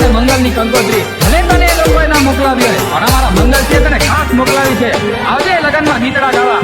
રાધાને મંગલની કંકોત્રી ભલે તને એ લોકોએ ના મોકલાવી હોય પણ અમારા મંગલ છે તને ખાસ મોકલાવી છે. આવજે લગનમાં ગીતડા ગાવા.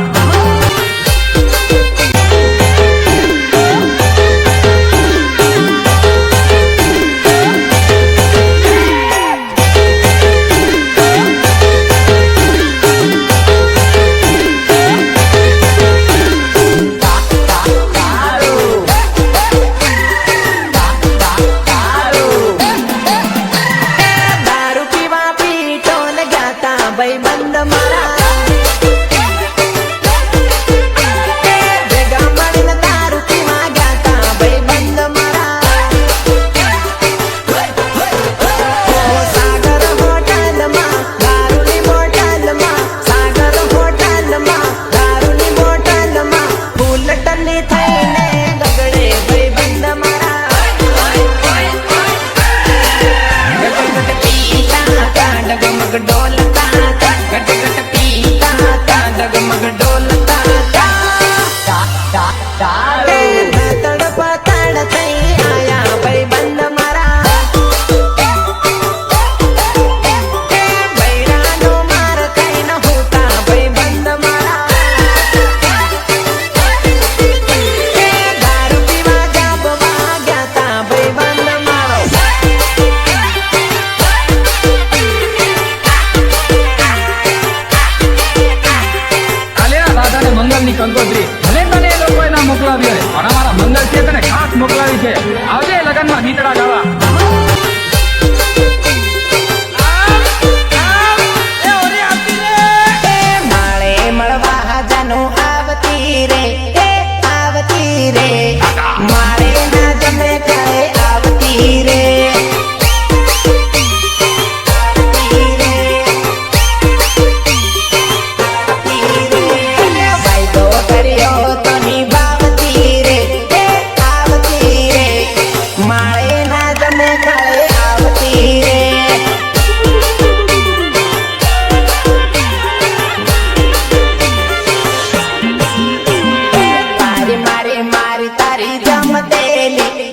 મંગલની કંકોત્રી ભલે તને એ લોકોએ ના મોકલાવી હોય પણ અમારા મંગલ છે તને ખાસ મોકલાવી છે. આવજે લગનમાં ગીતડા ગાવા.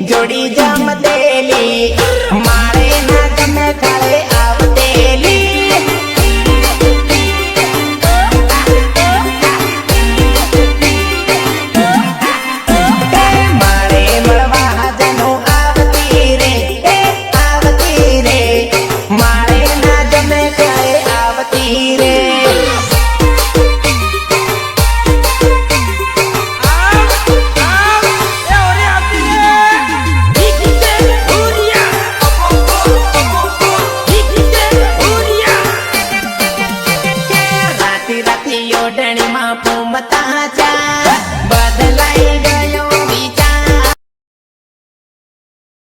जोड़ी जम देली मारे ना जमे खाए आवतेली मारे मड़वा जनो आवती रे मारे ना जमे खाए आवती रे. ओढ़णी मां फूमता जा